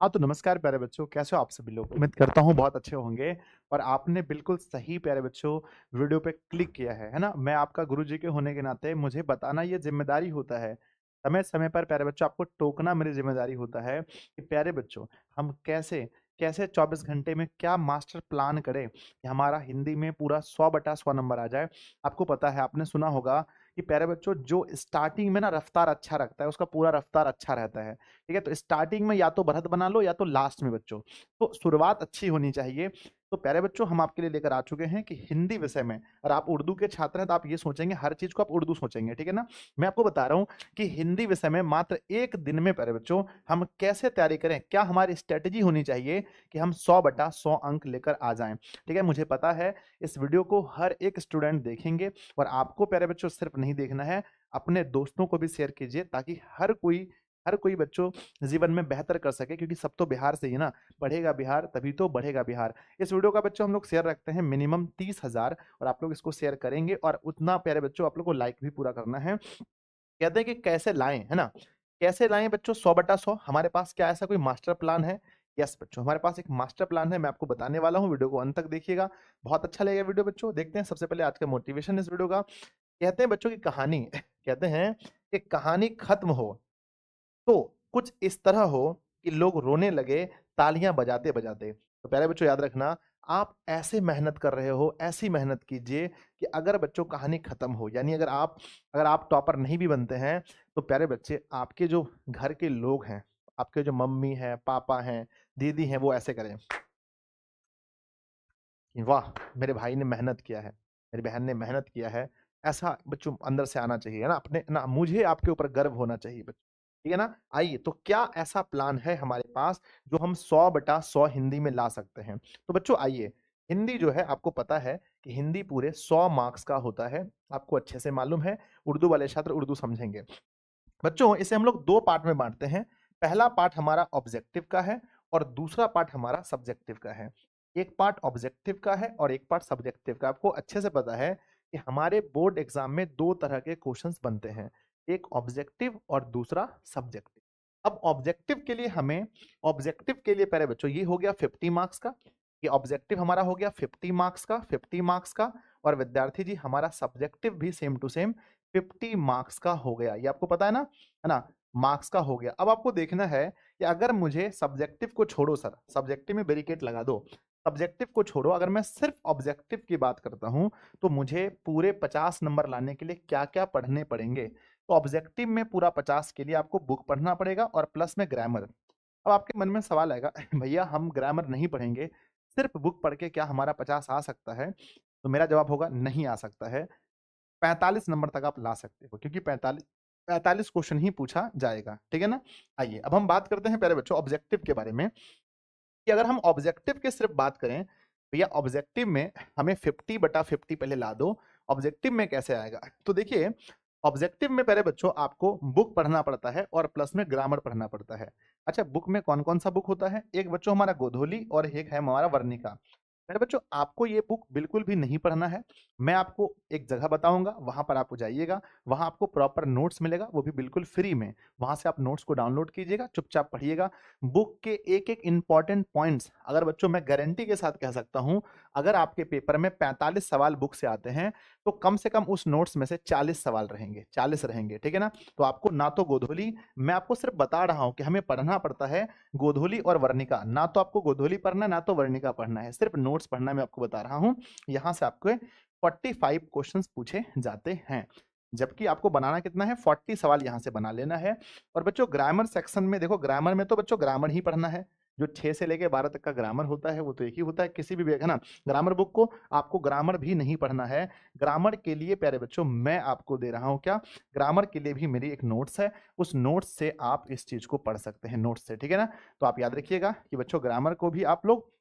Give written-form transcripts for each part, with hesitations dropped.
हाँ, तो नमस्कार प्यारे बच्चों, कैसे हो आप सभी लोग? उम्मीद करता हूँ बहुत अच्छे होंगे और आपने बिल्कुल सही प्यारे बच्चों वीडियो पे क्लिक किया है ना? मैं आपका गुरुजी के होने के नाते मुझे बताना ये ज़िम्मेदारी होता है। समय-समय पर प्यारे बच्चों आपको टोकना मेरी ज़िम्मेदारी होता है कि प्यारे बच्चों हम कैसे कैसे 24 घंटे में क्या मास्टर प्लान करें कि हमारा हिंदी में पूरा 100 बटा 100 नंबर आ जाए। आपको पता है आपने सुना होगा कि प्यारे बच्चों जो स्टार्टिंग में ना रफ्तार अच्छा रखता है, उसका पूरा रफ्तार अच्छा रहता है। ठीक है? तो स्टार्टिंग में या तो बढ़त बना लो या तो लास्ट में बच्चों। तो शुरुआत अच्छी होनी चाहिए। तो प्यारे बच्चों हम आपके लिए लेकर आ चुके हैं कि हिंदी विषय में और आप उर्दू के छात्र हैं तो आप ये सोचेंगे हर चीज़ को आप उर्दू सोचेंगे, ठीक है ना? मैं आपको बता रहा हूँ कि हिंदी विषय में मात्र 1 दिन में प्यारे बच्चों हम कैसे तैयारी करें? क्या हमारी स्ट्रैटेजी होनी चाहिए कि हम 100 बटा 100 अंक लेकर आ जाएँ? ठीक है? मुझे पता है इस वीडियो को हर एक स्टूडेंट देखेंगे और आपको प्यारे बच्चों सिर्फ नहीं देखना है, अपने दोस्तों को भी शेयर कीजिए ताकि हर कोई बच्चों जीवन में बेहतर कर सके क्योंकि सब तो बिहार से ही ना, पढ़ेगा बिहार तभी तो बढ़ेगा बिहार। इस वीडियो का बच्चों हम लोग शेयर रखते हैं मिनिमम 30,000 और आप लोग इसको शेयर करेंगे और उतना प्यारे बच्चों आप लोग को लाइक भी पूरा करना है। कहते हैं कि कैसे लाएँ, है ना? कैसे लाएँ बच्चों 100 बटा 100 हमारे पास क्या ऐसा कोई मास्टर प्लान है? यस बच्चों, हमारे पास एक मास्टर प्लान है, मैं आपको बताने वाला हूँ, वीडियो को अंत तक देखिएगा। बहुत अच्छा लगेगा वीडियो बच्चों। देखते हैं सबसे पहले आज का मोटिवेशन इस वीडियो का। कहते हैं बच्चों की कहानी कहते हैं कि कहानी खत्म हो तो कुछ इस तरह हो कि लोग रोने लगे तालियां बजाते-बजाते। तो प्यारे बच्चों याद रखना, आप ऐसे मेहनत कर रहे हो, ऐसी मेहनत कीजिए कि अगर बच्चों कहानी खत्म हो, यानी अगर आप टॉपर नहीं भी बनते हैं, तो प्यारे बच्चे आपके जो घर के लोग हैं, आपके जो मम्मी हैं, पापा हैं, दीदी हैं, वो ऐसे करें कि वाह! मेरे भाई ने मेहनत किया है, मेरी बहन ने मेहनत किया है। ऐसा बच्चों अंदर से आना चाहिए, है ना? अपने ना मुझे आपके ऊपर गर्व होना चाहिए बच्चों, ठीक है ना? आइए, तो क्या ऐसा प्लान है हमारे पास जो हम 100 बटा 100 हिंदी में ला सकते हैं? तो बच्चों आइए, हिंदी जो है आपको पता है कि हिंदी पूरे 100 मार्क्स का होता है, आपको अच्छे से मालूम है, उर्दू वाले छात्र उर्दू समझेंगे। बच्चों इसे हम लोग 2 पार्ट में बाँटते हैं। पहला पार्ट हमारा ऑब्जेक्टिव का है और दूसरा पार्ट हमारा सब्जेक्टिव का है। एक पार्ट ऑब्जेक्टिव का है और एक पार्ट सब्जेक्टिव का। आपको अच्छे से पता है कि हमारे बोर्ड एग्ज़ाम में 2 तरह के क्वेश्चन्स बनते हैं। एक ऑब्जेक्टिव और दूसरा सब्जेक्टिव। अब ऑब्जेक्टिव के लिए पहले बच्चों ये हो गया 50 मार्क्स का। ये ऑब्जेक्टिव हमारा हो गया 50 मार्क्स का और विद्यार्थी जी हमारा सब्जेक्टिव भी सेम टू सेम 50 मार्क्स का हो गया। ये आपको पता है ना? है ना? मार्क्स का हो गया। अब आपको देखना है कि अगर मुझे सब्जेक्टिव को छोड़ो सर, सब्जेक्टिव में बैरिकेड लगा दो। सब्जेक्टिव को छोड़ो, अगर मैं सिर्फ ऑब्जेक्टिव की बात करता हूँ, तो मुझे पूरे 50 नंबर लाने के लिए क्या-क्या पढ़ने पड़ेंगे? तो ऑब्जेक्टिव में पूरा 50 के लिए आपको बुक पढ़ना पड़ेगा और प्लस में ग्रामर। अब आपके मन में सवाल आएगा, भैया हम ग्रामर नहीं पढ़ेंगे, सिर्फ बुक पढ़ के क्या हमारा 50 आ सकता है? तो मेरा जवाब होगा नहीं आ सकता है। 45 नंबर तक आप ला सकते हो क्योंकि 45 क्वेश्चन ही पूछा जाएगा, ठीक है ना? आइए, अब हम बात करते हैं प्यारे बच्चों ऑब्जेक्टिव के बारे में कि अगर हम ऑब्जेक्टिव की सिर्फ बात करें, भैया ऑब्जेक्टिव में हमें 50 बटा 50 पहले ला दो, ऑब्जेक्टिव में कैसे आएगा? तो देखिए, ऑब्जेक्टिव में पहले बच्चों आपको बुक पढ़ना पड़ता है और प्लस में ग्रामर पढ़ना पड़ता है। अच्छा, बुक में कौन-कौन सा बुक होता है? एक बच्चों हमारा गोधोली और एक है हमारा वर्णिका। मेरे बच्चों आपको ये बुक बिल्कुल भी नहीं पढ़ना है। मैं आपको एक जगह बताऊँगा, वहाँ पर आप जाइएगा, वहाँ आपको प्रॉपर नोट्स मिलेगा, वो भी बिल्कुल फ्री में। वहाँ से आप नोट्स को डाउनलोड कीजिएगा, चुपचाप पढ़िएगा। बुक के एक-एक इम्पोर्टेंट पॉइंट्स अगर बच्चों मैं गारंटी के साथ कह सकता हूँ, अगर आपके पेपर में 45 सवाल बुक से आते हैं, तो कम से कम उस नोट्स में से 40 सवाल रहेंगे, 40 रहेंगे, ठीक है ना? तो आपको ना तो गोधूली मैं आपको सिर्फ बता रहा हूँ कि हमें पढ़ना पड़ता है गोधूली और वर्णिका, ना तो आपको गोधूली पढ़ना है, ना तो वर्णिका पढ़ना है, सिर्फ नोट्स पढ़ना है मैं आपको बता रहा हूँ। यहाँ से आपके 45 क्वेश्चंस पूछे जाते हैं। जबकि आपको बनाना कितना है 40 सवाल यहाँ से बना लेना है। और बच्चों ग्रामर सेक्शन में देखो ग्रामर में तो बच्चों ग्रामर ही पढ़ना है। जो 6 से लेके 12 तक का ग्रामर होता है वो तो एक ही होता है किसी भी है ना? ग्रामर बुक को आपको ग्रामर भी नहीं पढ़ना है। ग्रामर के लिए प्यारे बच्चों मैं आपको दे रहा हूँ क्या? ग्रामर के लिए भी मेरी एक नोट्स है। उस नोट्स से आप इस चीज़ को पढ़ सकते हैं नोट्स से, ठीक है ना? तो आप याद रखिएगा कि बच्चों ग्रामर को भी आप लोग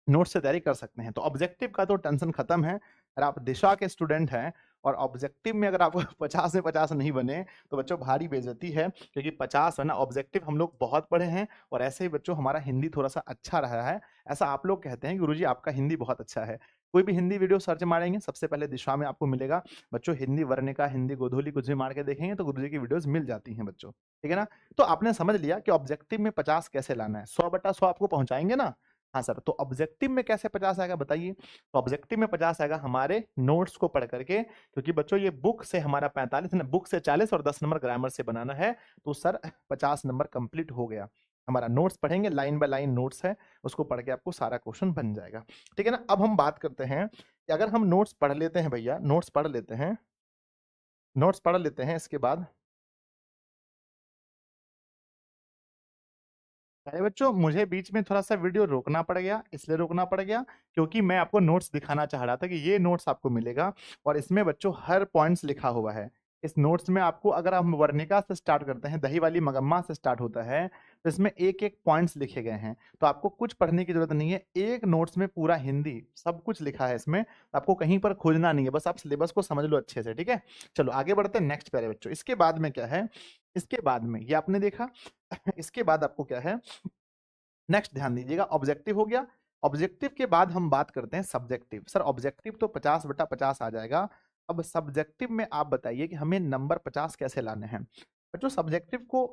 नोट्स से तैयारी कर सकते हैं। तो ऑब्जेक्टिव का तो टेंशन खत्म है। अगर आप दिशा के स्टूडेंट हैं और ऑब्जेक्टिव में अगर आप 50 में 50 नहीं बने, तो बच्चों भारी बेइज़्ज़ती है क्योंकि 50 है ना ऑब्जेक्टिव हम लोग बहुत पढ़े हैं और ऐसे ही बच्चों हमारा हिंदी थोड़ा-सा अच्छा रहा है। ऐसा आप लोग कहते हैं कि गुरुजी आपका हिंदी बहुत अच्छा है। कोई भी हिंदी वीडियो सर्च मारेंगे सबसे पहले दिशा में आपको मिलेगा बच्चों, हिंदी वर्णिका, हिंदी गोधूली कुछ भी मार के देखेंगे तो गुरुजी की वीडियोस मिल जाती हैं बच्चों, ठीक है ना। तो आपने समझ लिया कि ऑब्जेक्टिव में 50 कैसे लाना है, 100/100 आपको पहुंचाएंगे ना। हाँ सर, तो ऑब्जेक्टिव में कैसे 50 आएगा बताइए। तो ऑब्जेक्टिव में 50 आएगा हमारे नोट्स को पढ़ करके, क्योंकि बच्चों ये बुक से हमारा 45 ना, बुक से 40 और 10 नंबर ग्रामर से बनाना है, तो सर 50 नंबर कंप्लीट हो गया। हमारा नोट्स पढ़ेंगे, लाइन बाय लाइन नोट्स है, उसको पढ़ के आपको सारा क्वेश्चन बन जाएगा, ठीक है ना। अब हम बात करते हैं कि अगर हम नोट्स पढ़ लेते हैं भैया, नोट्स पढ़ लेते हैं, नोट्स पढ़ लेते हैं, इसके बाद अरे बच्चों मुझे बीच में थोड़ा सा वीडियो रोकना पड़ गया, इसलिए रोकना पड़ गया क्योंकि मैं आपको नोट्स दिखाना चाह रहा था कि ये नोट्स आपको मिलेगा और इसमें बच्चों हर पॉइंट्स लिखा हुआ है। इस नोट्स में आपको, अगर हम वर्णिका से स्टार्ट करते हैं, दही वाली मगम्मा से स्टार्ट होता है, तो इसमें एक एक पॉइंट्स लिखे गए हैं, तो आपको कुछ पढ़ने की जरूरत नहीं है, एक नोट्स में पूरा हिंदी सब कुछ लिखा है इसमें, आपको कहीं पर खोजना नहीं है, बस आप सिलेबस को समझ लो अच्छे से, ठीक है। चलो आगे बढ़ते हैं नेक्स्ट प्यारे बच्चों। इसके बाद में क्या है, इसके बाद में ये आपने देखा इसके बाद आपको क्या है, नेक्स्ट ध्यान दीजिएगा, ऑब्जेक्टिव हो गया। ऑब्जेक्टिव के बाद हम बात करते हैं सब्जेक्टिव। सर ऑब्जेक्टिव तो 50/50 आ जाएगा, अब सब्जेक्टिव में आप बताइए कि हमें नंबर 50 कैसे लाने हैं। बच्चों सब्जेक्टिव को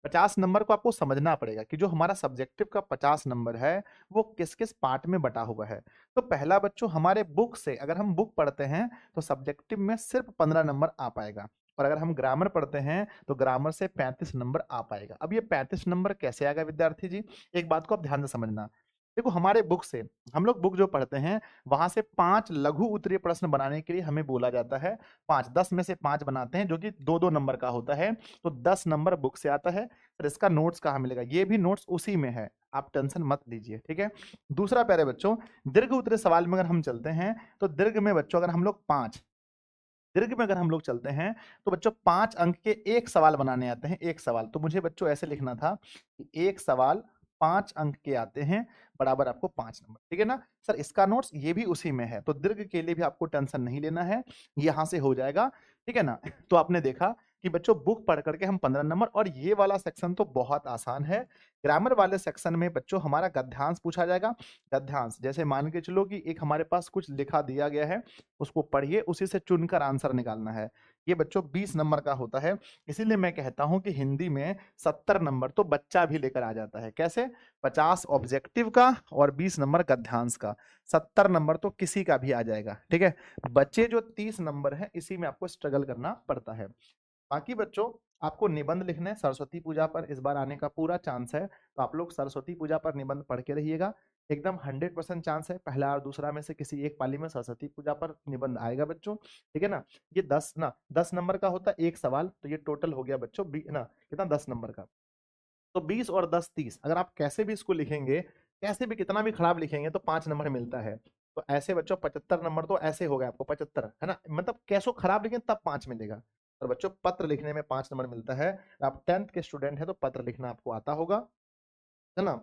50 नंबर को आपको समझना पड़ेगा कि जो हमारा सब्जेक्टिव का 50 नंबर है वो किस किस पार्ट में बटा हुआ है। तो पहला बच्चों, हमारे बुक से अगर हम बुक पढ़ते हैं तो सब्जेक्टिव में सिर्फ 15 नंबर आ पाएगा, और अगर हम ग्रामर पढ़ते हैं तो ग्रामर से 35 नंबर आ पाएगा। अब ये 35 नंबर कैसे आएगा विद्यार्थी जी, एक बात को आप ध्यान से समझना। देखो हमारे बुक से, हम लोग बुक जो पढ़ते हैं वहां से 5 लघु उत्तरीय प्रश्न बनाने के लिए हमें बोला जाता है, 5 10 में से 5 बनाते हैं जो कि 2-2 नंबर का होता है, तो 10 नंबर बुक से आता है। फिर इसका नोट्स कहाँ मिलेगा, ये भी नोट्स उसी में है, आप टेंशन मत लीजिए, ठीक है। दूसरा प्यारे बच्चों, दीर्घ उत्तरीय सवाल में अगर हम चलते हैं तो दीर्घ में बच्चों अगर हम लोग 5, दीर्घ में अगर हम लोग चलते हैं तो बच्चों 5 अंक के एक सवाल बनाने आते हैं, एक सवाल, तो मुझे बच्चों ऐसे लिखना था कि एक सवाल 5 अंक के आते हैं, बराबर आपको 5 नंबर, ठीक है ना। सर इसका नोट्स ये भी उसी में है, तो दीर्घ के लिए भी आपको टेंशन नहीं लेना है, यहां से हो जाएगा, ठीक है ना। तो आपने देखा कि बच्चों बुक पढ़ करके हम 15 नंबर, और ये वाला सेक्शन तो बहुत आसान है। ग्रामर वाले सेक्शन में बच्चों हमारा गद्यांश पूछा जाएगा। गद्यांश जैसे मान के चलो कि एक हमारे पास कुछ लिखा दिया गया है, उसको पढ़िए, उसी से चुनकर आंसर निकालना है। ये बच्चों 20 नंबर का होता है, इसीलिए मैं कहता हूं कि हिंदी में 70 नंबर तो बच्चा भी लेकर आ जाता है। कैसे, 50 ऑब्जेक्टिव का और 20 नंबर गद्यांश का, 70 नंबर तो किसी का भी आ जाएगा, ठीक है। बच्चे जो 30 नंबर है इसी में आपको स्ट्रगल करना पड़ता है। बाकी बच्चों आपको निबंध लिखना है, सरस्वती पूजा पर इस बार आने का पूरा चांस है, तो आप लोग सरस्वती पूजा पर निबंध पढ़ के रहिएगा, एकदम 100% चांस है, पहला और दूसरा में से किसी एक पाली में सरस्वती पूजा पर निबंध आएगा बच्चों, ठीक है ना। ये 10 नंबर का होता है एक सवाल, तो ये टोटल हो गया बच्चों ना कितना, 10 नंबर का। तो 20 और 10 30, अगर आप कैसे भी इसको लिखेंगे, कैसे भी कितना भी खराब लिखेंगे तो 5 नंबर मिलता है। तो ऐसे बच्चों 75 नंबर तो ऐसे हो गए आपको, 75 है ना, मतलब कैसो खराब लिखें तब 5 मिलेगा। और बच्चों पत्र लिखने में 5 नंबर मिलता है, आप 10th के स्टूडेंट हैं तो पत्र लिखना आपको आता होगा, है ना।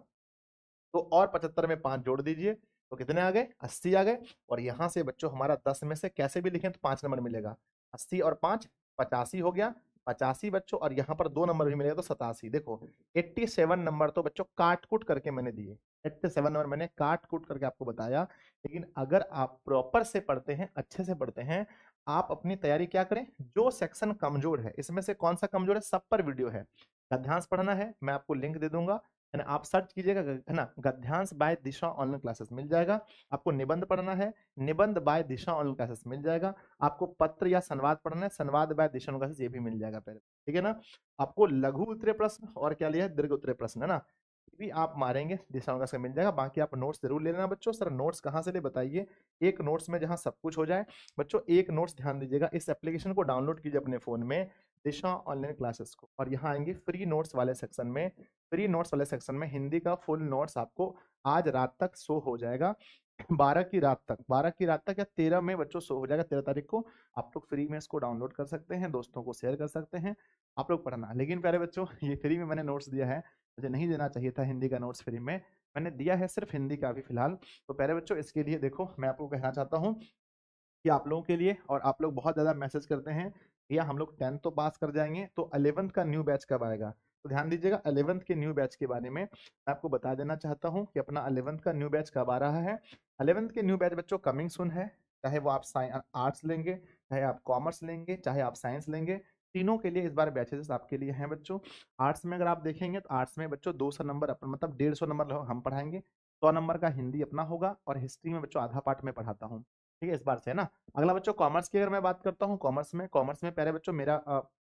तो और 75 में 5 जोड़ दीजिए, तो कितने आ गए, 80 आ गए। और यहां से बच्चों हमारा 10 में से कैसे भी लिखें तो 5 नंबर मिलेगा, 80 और 5 85 हो गया, 85 बच्चों, और यहाँ पर 2 नंबर भी मिलेगा तो 87। देखो 87 नंबर तो बच्चों काट कूट करके मैंने दिए, 87 नंबर मैंने काट कूट करके आपको बताया। लेकिन अगर आप प्रॉपर से पढ़ते हैं, अच्छे से पढ़ते हैं, आप अपनी तैयारी क्या करें, जो सेक्शन कमजोर है, इसमें से कौन सा कमजोर है, सब पर वीडियो है। गद्यांश पढ़ना है, मैं आपको लिंक दे दूंगा, है ना, आप सर्च कीजिएगा, है ना, गद्यांश बाय दिशा ऑनलाइन क्लासेस मिल जाएगा। आपको निबंध पढ़ना है, निबंध बाय दिशा ऑनलाइन क्लासेस मिल जाएगा। आपको पत्र या संवाद पढ़ना है, संवाद बाय दिशा ऑनलाइन क्लासेस, ये भी मिल जाएगा पहले, ठीक है ना। आपको लघु उत्तरीय प्रश्न और क्या लिया है, दीर्घ उत्तरीय प्रश्न, है ना, ये भी आप मारेंगे दिशा ऑनलाइन क्लासेस मिल जाएगा। बाकी आप नोट्स जरूर ले लेना बच्चों। सर नोट्स कहाँ से ले बताइए, एक नोट्स में जहाँ सब कुछ हो जाए बच्चों, एक नोट्स ध्यान दीजिएगा, इस एप्लीकेशन को डाउनलोड कीजिए अपने फोन में, दिशा ऑनलाइन क्लासेस को, और यहाँ आएंगे फ्री नोट्स वाले सेक्शन में, फ्री नोट्स वाले सेक्शन में हिंदी का फुल नोट्स आपको आज रात तक शो हो जाएगा, 12 की रात तक, 12 की रात तक या 13 में बच्चों शो हो जाएगा, 13 तारीख को। आप लोग फ्री में इसको डाउनलोड कर सकते हैं, दोस्तों को शेयर कर सकते हैं, आप लोग पढ़ना। लेकिन प्यारे बच्चों ये फ्री में मैंने नोट्स दिया है, मुझे नहीं देना चाहिए था हिंदी का नोट्स फ्री में, मैंने दिया है सिर्फ हिंदी का अभी फिलहाल। तो प्यारे बच्चों इसके लिए देखो मैं आपको कहना चाहता हूँ कि आप लोगों के लिए, और आप लोग बहुत ज़्यादा मैसेज करते हैं भैया हम लोग 10th तो पास कर जाएंगे, तो 11th का न्यू बैच कब आएगा। तो ध्यान दीजिएगा 11th के न्यू बैच के बारे में मैं आपको बता देना चाहता हूँ कि अपना 11th का न्यू बैच कब आ रहा है। 11th के न्यू बैच बच्चों कमिंग सुन है, चाहे वो आप आर्ट्स लेंगे, चाहे आप कॉमर्स लेंगे, चाहे आप साइंस लेंगे, तीनों के लिए इस बार बैचेस आपके लिए हैं बच्चों। आर्ट्स में अगर आप देखेंगे तो आर्ट्स में बच्चों 200 नंबर अपन मतलब 150 नंबर हम पढ़ाएंगे, 100 नंबर का हिंदी अपना होगा और हिस्ट्री में बच्चों आधा पार्ट में पढ़ाता हूँ। ठीक है, इस बार से है ना। अगला बच्चों कॉमर्स की अगर मैं बात करता हूँ, कॉमर्स में पहले बच्चों मेरा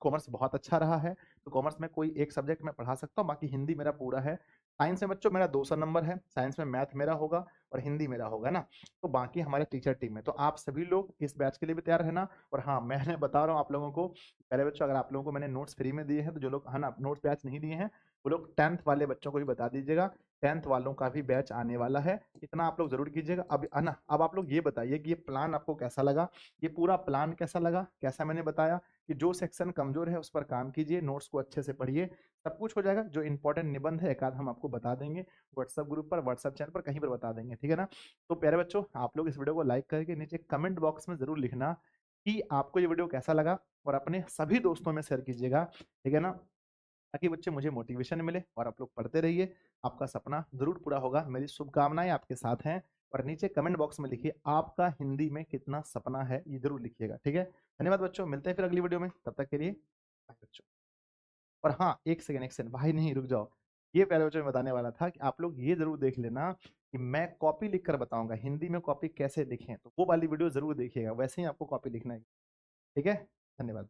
कॉमर्स बहुत अच्छा रहा है, तो कॉमर्स में कोई एक सब्जेक्ट मैं पढ़ा सकता हूँ, बाकी हिंदी मेरा पूरा है। साइंस में बच्चों मेरा 200 नंबर है, साइंस में मैथ मेरा होगा और हिंदी मेरा होगा ना। तो बाकी हमारे टीचर टीम है, तो आप सभी लोग इस बैच के लिए भी तैयार रहना। और हाँ, मैंने बता रहा हूँ आप लोगों को, पहले बच्चों अगर आप लोगों को मैंने नोट्स फ्री में दिए हैं, तो जो लोग है ना नोट्स बैच नहीं दिए हैं वो लोग 10th वाले बच्चों को भी बता दीजिएगा, 10th वालों का भी बैच आने वाला है, इतना आप लोग जरूर कीजिएगा। अब है ना, अब आप लोग ये बताइए कि ये प्लान आपको कैसा लगा, ये पूरा प्लान कैसा लगा, कैसा मैंने बताया कि जो सेक्शन कमजोर है उस पर काम कीजिए, नोट्स को अच्छे से पढ़िए, सब कुछ हो जाएगा। जो इंपॉर्टेंट निबंध है एक आध हम आपको बता देंगे व्हाट्सएप ग्रुप पर, व्हाट्सएप चैनल पर, कहीं पर बता देंगे, ठीक है ना। तो प्यारे बच्चों, आप लोग इस वीडियो को लाइक करके नीचे कमेंट बॉक्स में जरूर लिखना कि आपको ये वीडियो कैसा लगा, और अपने सभी दोस्तों में शेयर कीजिएगा, ठीक है ना, ताकि बच्चे मुझे मोटिवेशन मिले और आप लोग पढ़ते रहिए, आपका सपना जरूर पूरा होगा। मेरी शुभकामनाएं आपके साथ हैं। और नीचे कमेंट बॉक्स में लिखिए आपका हिंदी में कितना सपना है, ये जरूर लिखिएगा, ठीक है। धन्यवाद बच्चों, मिलते हैं फिर अगली वीडियो में, तब तक के लिए बाय बच्चों। और हाँ, एक सेकंड भाई, नहीं रुक जाओ, ये पहले बच्चों में बताने वाला था कि आप लोग ये जरूर देख लेना कि मैं कॉपी लिख कर बताऊंगा हिंदी में कॉपी कैसे लिखें, तो वो वाली वीडियो जरूर देखिएगा, वैसे ही आपको कॉपी लिखना है, ठीक है। धन्यवाद।